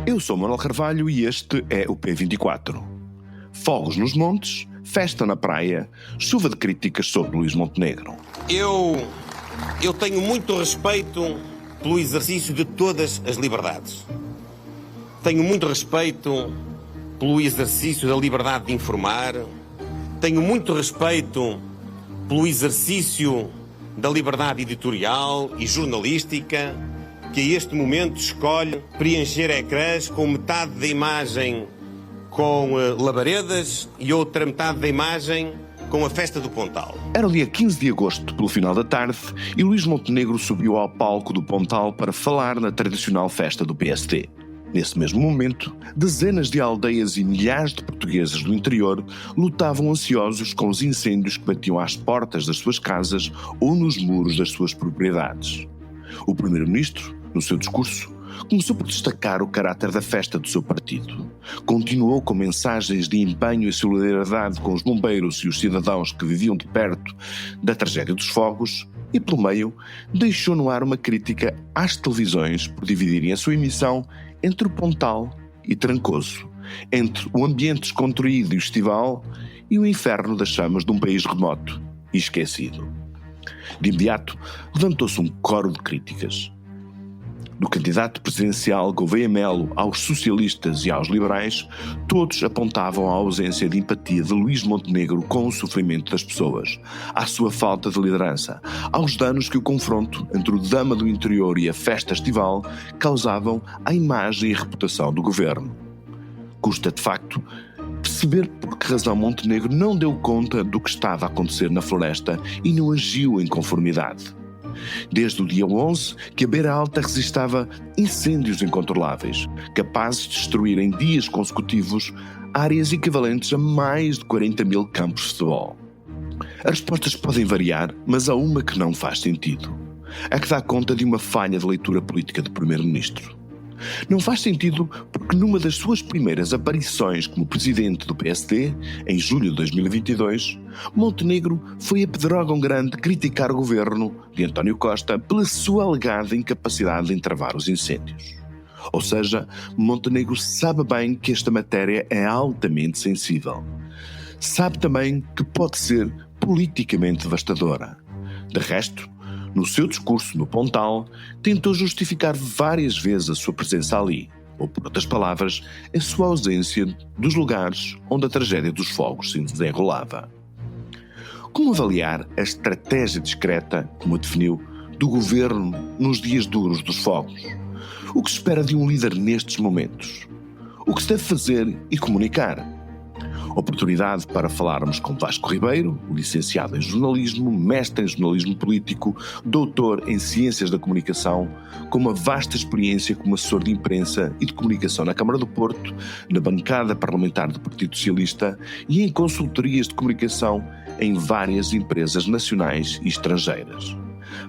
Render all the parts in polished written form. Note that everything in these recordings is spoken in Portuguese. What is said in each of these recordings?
Eu sou Manuel Carvalho e este é o P24. Fogos nos montes, festa na praia, chuva de críticas sobre Luís Montenegro. Eu tenho muito respeito pelo exercício de todas as liberdades. Tenho muito respeito pelo exercício da liberdade de informar. Tenho muito respeito pelo exercício da liberdade editorial e jornalística, que a este momento escolhe preencher ecrãs com metade da imagem com labaredas e outra metade da imagem com a festa do Pontal. Era o dia 15 de agosto, pelo final da tarde, e Luís Montenegro subiu ao palco do Pontal para falar na tradicional festa do PSD. Nesse mesmo momento, dezenas de aldeias e milhares de portugueses do interior lutavam ansiosos com os incêndios que batiam às portas das suas casas ou nos muros das suas propriedades. O primeiro-ministro, no seu discurso, começou por destacar o caráter da festa do seu partido. Continuou com mensagens de empenho e solidariedade com os bombeiros e os cidadãos que viviam de perto da tragédia dos fogos e, pelo meio, deixou no ar uma crítica às televisões por dividirem a sua emissão entre o Pontal e Trancoso, entre o ambiente descontraído e estival e o inferno das chamas de um país remoto e esquecido. De imediato, levantou-se um coro de críticas. Do candidato presidencial Gouveia Melo aos socialistas e aos liberais, todos apontavam a ausência de empatia de Luís Montenegro com o sofrimento das pessoas, à sua falta de liderança, aos danos que o confronto entre o Dama do Interior e a festa estival causavam à imagem e reputação do governo. Custa, de facto, perceber por que razão Montenegro não deu conta do que estava a acontecer na floresta e não agiu em conformidade. Desde o dia 11, que a Beira Alta resistava incêndios incontroláveis, capazes de destruir em dias consecutivos áreas equivalentes a mais de 40 mil campos de futebol. As respostas podem variar, mas há uma que não faz sentido. A que dá conta de uma falha de leitura política do primeiro-ministro. Não faz sentido porque numa das suas primeiras aparições como presidente do PSD, em julho de 2022, Montenegro foi a Pedrógão Grande criticar o governo de António Costa pela sua alegada incapacidade em travar os incêndios. Ou seja, Montenegro sabe bem que esta matéria é altamente sensível. Sabe também que pode ser politicamente devastadora. De resto, no seu discurso no Pontal, tentou justificar várias vezes a sua presença ali, ou por outras palavras, a sua ausência dos lugares onde a tragédia dos fogos se desenrolava. Como avaliar a estratégia discreta, como a definiu, do governo nos dias duros dos fogos? O que se espera de um líder nestes momentos? O que se deve fazer e comunicar? Oportunidade para falarmos com Vasco Ribeiro, licenciado em jornalismo, mestre em jornalismo político, doutor em ciências da comunicação, com uma vasta experiência como assessor de imprensa e de comunicação na Câmara do Porto, na bancada parlamentar do Partido Socialista e em consultorias de comunicação em várias empresas nacionais e estrangeiras.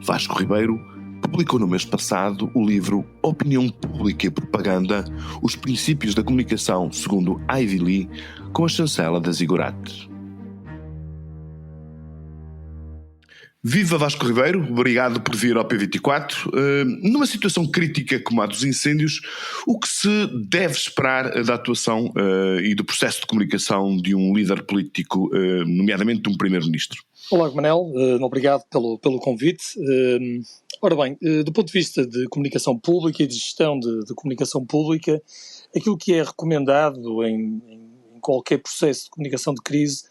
Vasco Ribeiro publicou no mês passado o livro Opinião Pública e Propaganda, os princípios da comunicação segundo Ivy Lee, com a chancela da Ziggurat. Viva Vasco Ribeiro, obrigado por vir ao P24. Numa situação crítica como a dos incêndios, o que se deve esperar da atuação e do processo de comunicação de um líder político, nomeadamente de um primeiro-ministro? Olá, Manel, obrigado pelo convite. Ora bem, do ponto de vista de comunicação pública e de gestão de comunicação pública, aquilo que é recomendado em qualquer processo de comunicação de crise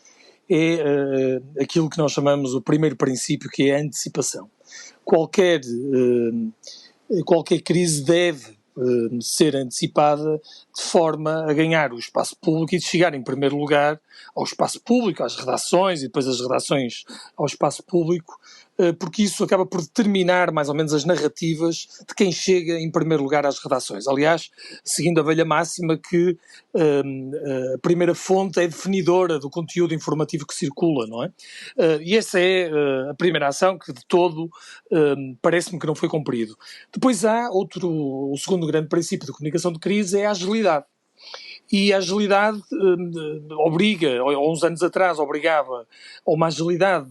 é aquilo que nós chamamos o primeiro princípio, que é a antecipação. Qualquer crise deve ser antecipada de forma a ganhar o espaço público e de chegar em primeiro lugar ao espaço público, às redações e depois as redações ao espaço público, porque isso acaba por determinar mais ou menos as narrativas de quem chega em primeiro lugar às redações. Aliás, seguindo a velha máxima que a primeira fonte é definidora do conteúdo informativo que circula, não é? E essa é a primeira ação que de todo parece-me que não foi cumprido. Depois há o segundo grande princípio de comunicação de crise é a agilidade. E a agilidade obriga, ou uns anos atrás obrigava a uma agilidade,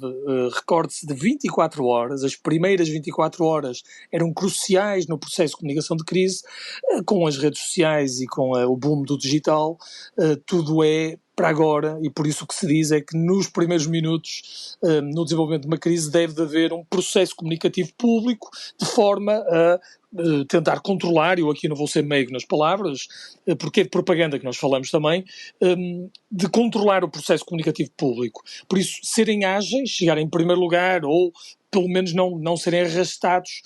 recorde-se, de 24 horas. As primeiras 24 horas eram cruciais no processo de comunicação de crise. Com as redes sociais e com o boom do digital, tudo é para agora, e por isso o que se diz é que nos primeiros minutos, no desenvolvimento de uma crise, deve haver um processo comunicativo público de forma a tentar controlar, eu aqui não vou ser meigo nas palavras, porque é de propaganda que nós falamos também, de controlar o processo comunicativo público. Por isso, serem ágeis, chegarem em primeiro lugar, ou pelo menos não serem arrastados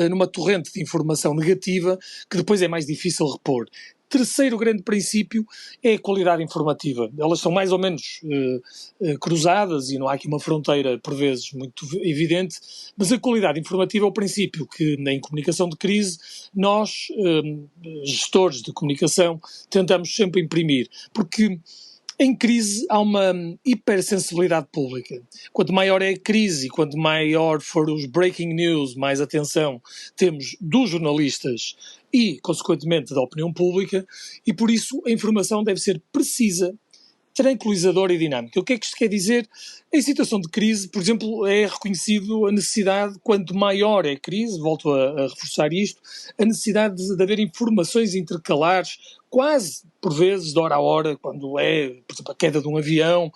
numa torrente de informação negativa que depois é mais difícil repor. Terceiro grande princípio é a qualidade informativa. Elas são mais ou menos cruzadas e não há aqui uma fronteira, por vezes, muito evidente, mas a qualidade informativa é o princípio que, em comunicação de crise, nós, gestores de comunicação, tentamos sempre imprimir, porque em crise há uma hipersensibilidade pública. Quanto maior é a crise, quanto maior for os breaking news, mais atenção temos dos jornalistas e, consequentemente, da opinião pública, e por isso a informação deve ser precisa, tranquilizadora e dinâmica. O que é que isto quer dizer? Em situação de crise, por exemplo, é reconhecido a necessidade, quanto maior é a crise, volto a reforçar isto, a necessidade de haver informações intercalares, quase por vezes, de hora a hora, quando é, por exemplo, a queda de um avião,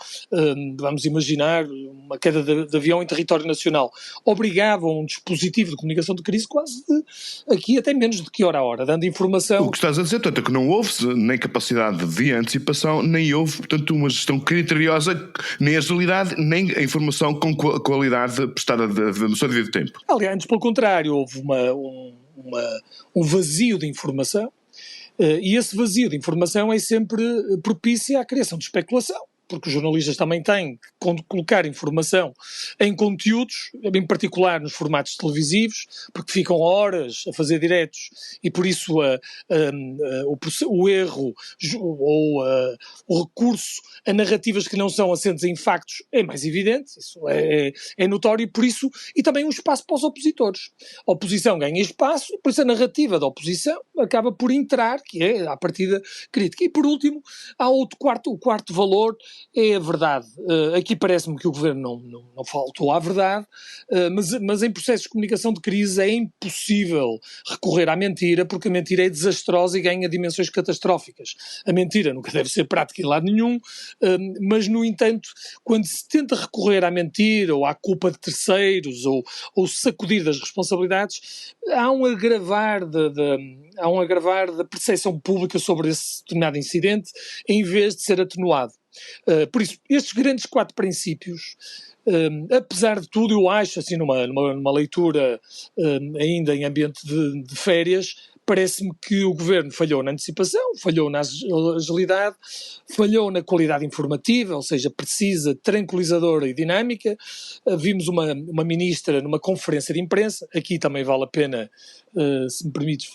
vamos imaginar, uma queda de avião em território nacional, obrigava um dispositivo de comunicação de crise quase aqui até menos do que hora a hora, dando informação. O que estás a dizer, portanto, é que não houve nem capacidade de antecipação, nem houve, portanto, uma gestão criteriosa, nem agilidade, nem a informação com qualidade prestada no seu devido tempo. Aliás, antes, pelo contrário, houve um vazio de informação. E esse vazio de informação é sempre propício à criação de especulação, porque os jornalistas também têm que colocar informação em conteúdos, em particular nos formatos televisivos, porque ficam horas a fazer diretos e por isso o erro ou o recurso a narrativas que não são assentes em factos é mais evidente, isso é notório, por isso, e também um espaço para os opositores. A oposição ganha espaço e por isso a narrativa da oposição acaba por entrar, que é à partida crítica. E por último, há o quarto valor, é a verdade. Aqui parece-me que o Governo não faltou à verdade, mas em processos de comunicação de crise é impossível recorrer à mentira, porque a mentira é desastrosa e ganha dimensões catastróficas. A mentira nunca deve ser prática em lado nenhum, mas, no entanto, quando se tenta recorrer à mentira ou à culpa de terceiros ou sacudir das responsabilidades, há um agravar da percepção pública sobre esse determinado incidente, em vez de ser atenuado. Por isso, estes grandes 4 princípios, apesar de tudo, eu acho, assim, numa leitura ainda em ambiente de férias, parece-me que o Governo falhou na antecipação, falhou na agilidade, falhou na qualidade informativa, ou seja, precisa, tranquilizadora e dinâmica. Vimos uma ministra numa conferência de imprensa, aqui também vale a pena, se me permites,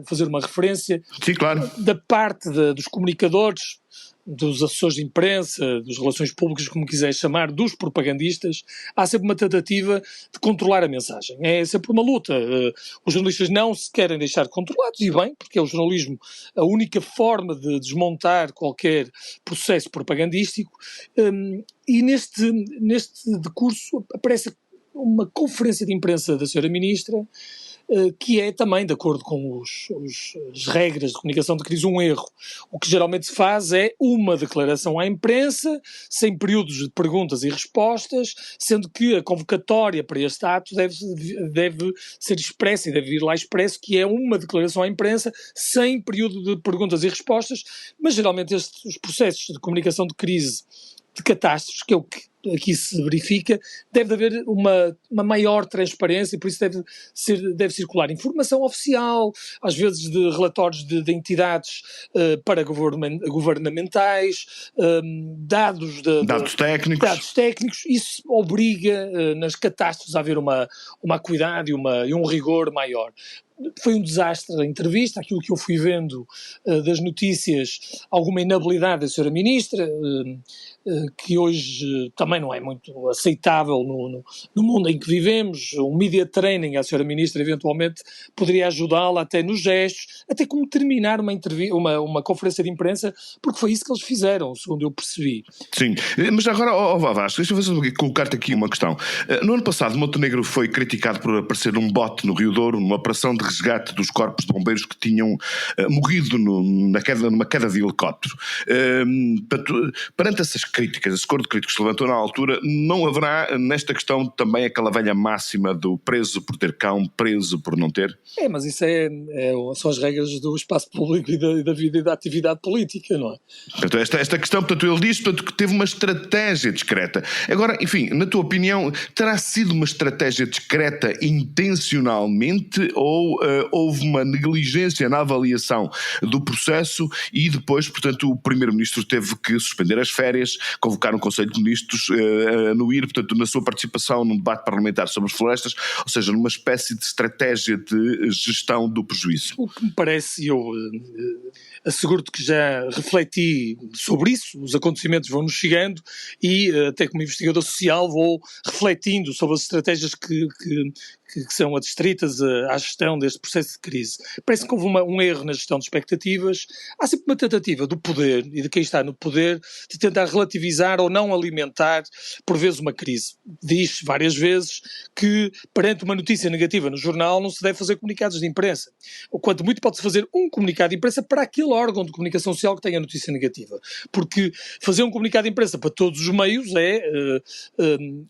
fazer uma referência. Sim, claro. Da parte dos comunicadores, dos assessores de imprensa, dos relações públicas, como quiseres chamar, dos propagandistas, há sempre uma tentativa de controlar a mensagem. É sempre uma luta. Os jornalistas não se querem deixar controlados, e bem, porque é o jornalismo a única forma de desmontar qualquer processo propagandístico. E neste decurso aparece uma conferência de imprensa da senhora Ministra, que é também, de acordo com as regras de comunicação de crise, um erro. O que geralmente se faz é uma declaração à imprensa, sem períodos de perguntas e respostas, sendo que a convocatória para este ato deve ser expressa e deve vir lá expresso, que é uma declaração à imprensa, sem período de perguntas e respostas, mas geralmente os processos de comunicação de crise, de catástrofes, que é o que aqui se verifica, deve haver uma maior transparência, por isso deve circular informação oficial, às vezes de relatórios de entidades paragovernamentais, dados técnicos. Isso obriga nas catástrofes a haver uma acuidade e um rigor maior. Foi um desastre a entrevista, aquilo que eu fui vendo das notícias, alguma inabilidade da senhora Ministra, que hoje também não é muito aceitável no mundo em que vivemos. Um media training à Sra. Ministra eventualmente poderia ajudá-la até nos gestos, até como terminar uma conferência de imprensa, porque foi isso que eles fizeram, segundo eu percebi. Sim, mas agora, Vasco, deixa-me colocar-te aqui uma questão. No ano passado, Montenegro foi criticado por aparecer num bote no Rio Douro, numa operação de resgate dos corpos de bombeiros que tinham morrido numa queda de helicóptero. Perante essas críticas, esse coro de críticos que se levantou na altura, não haverá nesta questão também aquela velha máxima do preso por ter cão, preso por não ter? Mas isso são as regras do espaço público e da vida e da atividade política, não é? Portanto, esta questão, portanto, ele diz que teve uma estratégia discreta. Agora, enfim, na tua opinião, terá sido uma estratégia discreta intencionalmente ou houve uma negligência na avaliação do processo e depois, portanto, o Primeiro-Ministro teve que suspender as férias, convocar um Conselho de Ministros no ir, portanto, na sua participação num debate parlamentar sobre as florestas, ou seja, numa espécie de estratégia de gestão do prejuízo? O que me parece, eu asseguro-te que já refleti sobre isso, os acontecimentos vão-nos chegando e até como investigador social vou refletindo sobre as estratégias que são adstritas à gestão deste processo de crise. Parece que houve um erro na gestão de expectativas. Há sempre uma tentativa do poder e de quem está no poder de tentar relativizar ou não alimentar, por vezes, uma crise. Diz várias vezes que, perante uma notícia negativa no jornal, não se deve fazer comunicados de imprensa. Ou quanto muito pode-se fazer um comunicado de imprensa para aquele órgão de comunicação social que tem a notícia negativa. Porque fazer um comunicado de imprensa para todos os meios é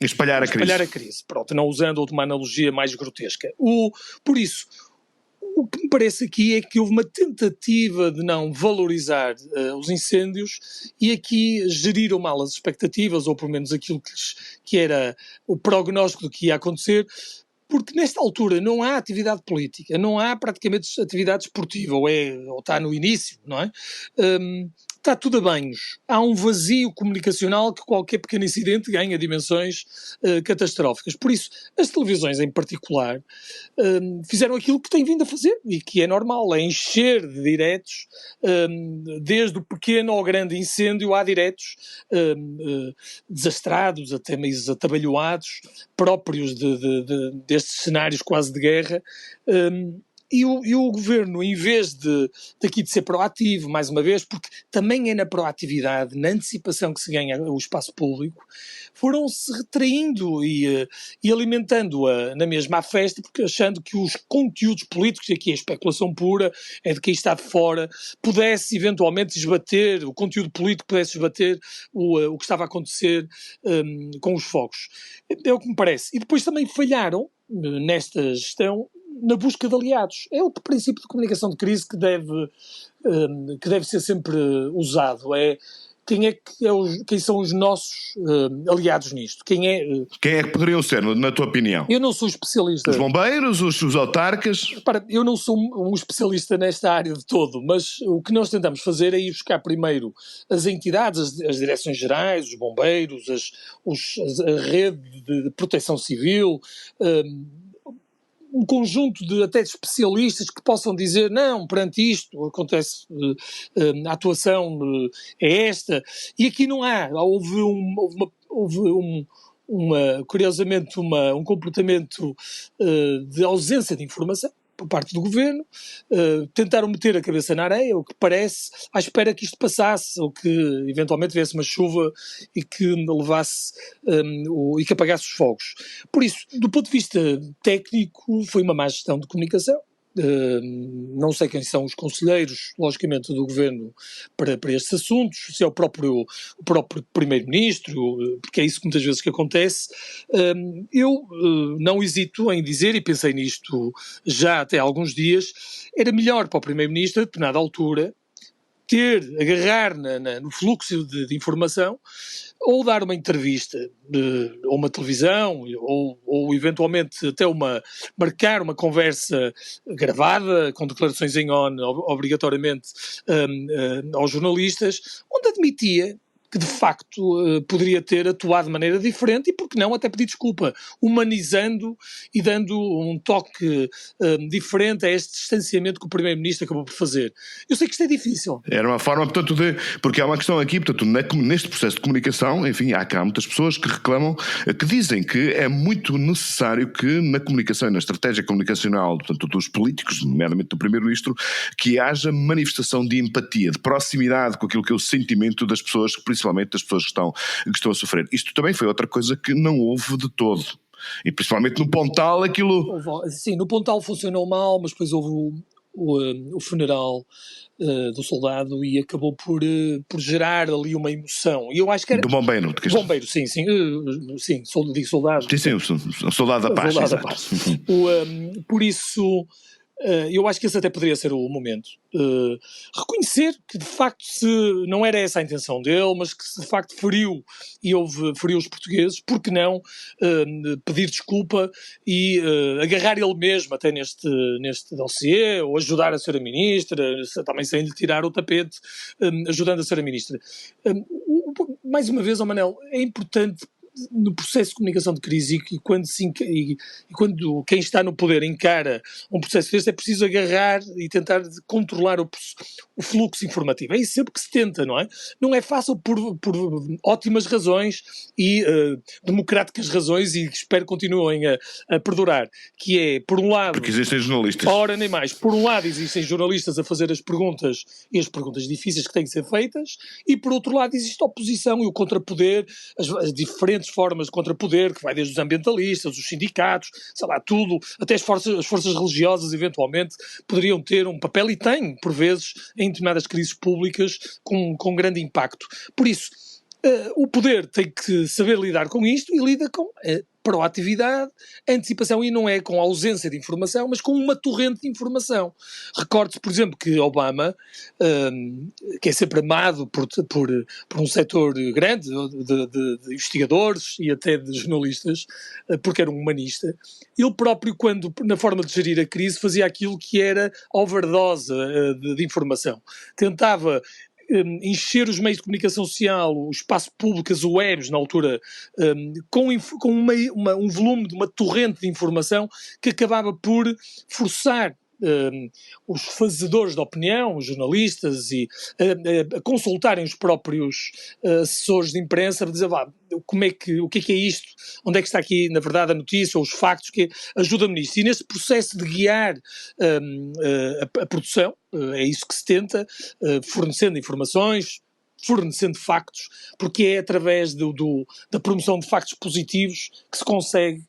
espalhar a crise. Pronto, não usando uma analogia mais grotesca. Por isso, o que me parece aqui é que houve uma tentativa de não valorizar os incêndios e aqui geriram mal as expectativas, ou pelo menos aquilo que era o prognóstico do que ia acontecer, porque nesta altura não há atividade política, não há praticamente atividade esportiva, ou está no início, não é? Está tudo a banhos. Há um vazio comunicacional que qualquer pequeno incidente ganha dimensões catastróficas. Por isso, as televisões em particular fizeram aquilo que têm vindo a fazer e que é normal, é encher de diretos, desde o pequeno ao grande incêndio, há diretos desastrados, até meio atabalhoados, próprios destes cenários quase de guerra. E o governo, em vez de ser proativo, mais uma vez, porque também é na proatividade, na antecipação que se ganha o espaço público, foram-se retraindo e alimentando-a na mesma festa, porque achando que os conteúdos políticos, e aqui é especulação pura, é de quem está de fora, pudesse eventualmente esbater, o conteúdo político pudesse esbater o que estava a acontecer com os fogos. É o que me parece. E depois também falharam nesta gestão na busca de aliados. É outro princípio de comunicação de crise que deve ser sempre usado. Quem são os nossos aliados nisto? Quem é que poderiam ser, na tua opinião? Eu não sou especialista. Os bombeiros, os autarcas? Eu não sou um especialista nesta área de todo, mas o que nós tentamos fazer é ir buscar primeiro as entidades, as direções gerais, os bombeiros, a rede de proteção civil, um conjunto de de possam dizer não, perante isto acontece, a atuação é esta, e aqui não há, houve curiosamente um comportamento de ausência de informação por parte do governo, tentaram meter a cabeça na areia, o que parece, à espera que isto passasse, ou que eventualmente viesse uma chuva e que levasse e que apagasse os fogos. Por isso, do ponto de vista técnico, foi uma má gestão de comunicação. Não sei quem são os conselheiros, logicamente, do governo para estes assuntos, se é o próprio primeiro-ministro, porque é isso que muitas vezes que acontece. Eu não hesito em dizer, e pensei nisto já até há alguns dias, era melhor para o primeiro-ministro, a determinada altura, agarrar no fluxo de informação, ou dar uma entrevista ou uma televisão, ou eventualmente até marcar uma conversa gravada, com declarações em on, obrigatoriamente, aos jornalistas, onde admitia que de facto poderia ter atuado de maneira diferente e, por que não, até pedir desculpa, humanizando e dando um toque diferente a este distanciamento que o Primeiro-Ministro acabou por fazer. Eu sei que isto é difícil. Era uma forma, portanto, porque há uma questão aqui, portanto, neste processo de comunicação, enfim, há cá muitas pessoas que reclamam, que dizem que é muito necessário que na comunicação e na estratégia comunicacional, portanto, dos políticos, nomeadamente do Primeiro-Ministro, que haja manifestação de empatia, de proximidade com aquilo que é o sentimento das pessoas, principalmente das pessoas que estão a sofrer. Isto também foi outra coisa que não houve de todo. E principalmente no Pontal aquilo... Sim, no Pontal funcionou mal, mas depois houve o funeral do soldado e acabou por gerar ali uma emoção. E eu acho que era... Do bombeiro. Bombeiro, sim, digo soldado. Sim, o soldado da paz. Soldado da paz. Por isso... eu acho que esse até poderia ser o momento. Reconhecer que de facto não era essa a intenção dele, mas que de facto feriu os portugueses, porque não pedir desculpa e agarrar ele mesmo até neste dossiê, ou ajudar a Sra. Ministra, também sem lhe tirar o tapete, ajudando a Sra. Ministra. Mais uma vez, Manel, é importante no processo de comunicação de crise e quando quem está no poder encara um processo deste, é preciso agarrar e tentar controlar o fluxo informativo. É isso sempre que se tenta, não é? Não é fácil por ótimas razões e democráticas razões, e espero que continuem a perdurar, que é, por um lado... Porque existem jornalistas. Ora, nem mais. Por um lado existem jornalistas a fazer as perguntas difíceis que têm que ser feitas, e por outro lado existe a oposição e o contrapoder, as diferentes formas de contrapoder, que vai desde os ambientalistas, os sindicatos, sei lá, tudo, até as forças religiosas, eventualmente, poderiam ter um papel, e têm, por vezes, em determinadas crises públicas, com grande impacto. Por isso, o poder tem que saber lidar com isto, e lida com proatividade, antecipação, e não é com a ausência de informação, mas com uma torrente de informação. Recorde-se, por exemplo, que Obama, que é sempre amado por um setor grande de investigadores e até de jornalistas, porque era um humanista, ele próprio, quando, na forma de gerir a crise, fazia aquilo que era overdose de informação. Tentava encher os meios de comunicação social, o espaço público, as webs, na altura, com um volume de uma torrente de informação que acabava por forçar os fazedores de opinião, os jornalistas, a consultarem os próprios assessores de imprensa, para dizer, o que é isto? Onde é que está aqui, na verdade, a notícia ou os factos? Ajuda-me nisto. E nesse processo de guiar a produção, é isso que se tenta, fornecendo informações, fornecendo factos, porque é através da promoção de factos positivos que se consegue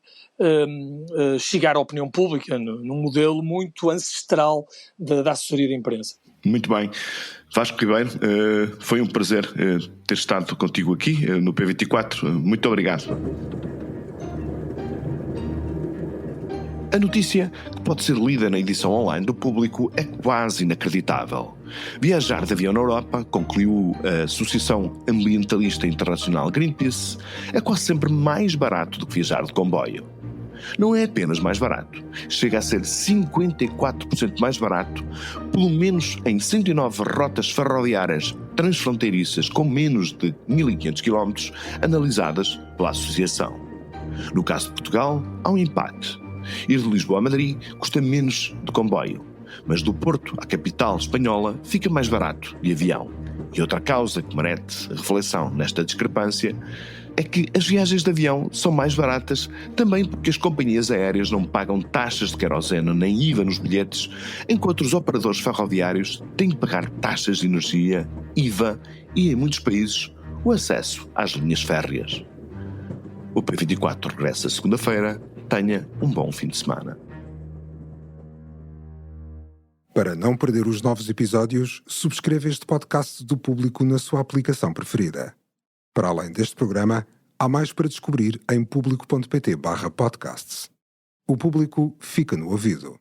chegar à opinião pública num modelo muito ancestral da assessoria de imprensa. Muito bem. Vasco Ribeiro, foi um prazer ter estado contigo aqui no P24. Muito obrigado. A notícia, que pode ser lida na edição online do Público, é quase inacreditável. Viajar de avião na Europa, concluiu a Associação Ambientalista Internacional Greenpeace, é quase sempre mais barato do que viajar de comboio. Não é apenas mais barato, chega a ser 54% mais barato, pelo menos em 109 rotas ferroviárias transfronteiriças com menos de 1.500 km analisadas pela associação. No caso de Portugal, há um empate. Ir de Lisboa a Madrid custa menos de comboio, mas do Porto à capital espanhola fica mais barato de avião. E outra causa que merece reflexão nesta discrepância é que as viagens de avião são mais baratas também porque as companhias aéreas não pagam taxas de querosene nem IVA nos bilhetes, enquanto os operadores ferroviários têm que pagar taxas de energia, IVA e, em muitos países, o acesso às linhas férreas. O P24 regressa segunda-feira. Tenha um bom fim de semana. Para não perder os novos episódios, subscreva este podcast do Público na sua aplicação preferida. Para além deste programa, há mais para descobrir em público.pt/podcasts. O Público fica no ouvido.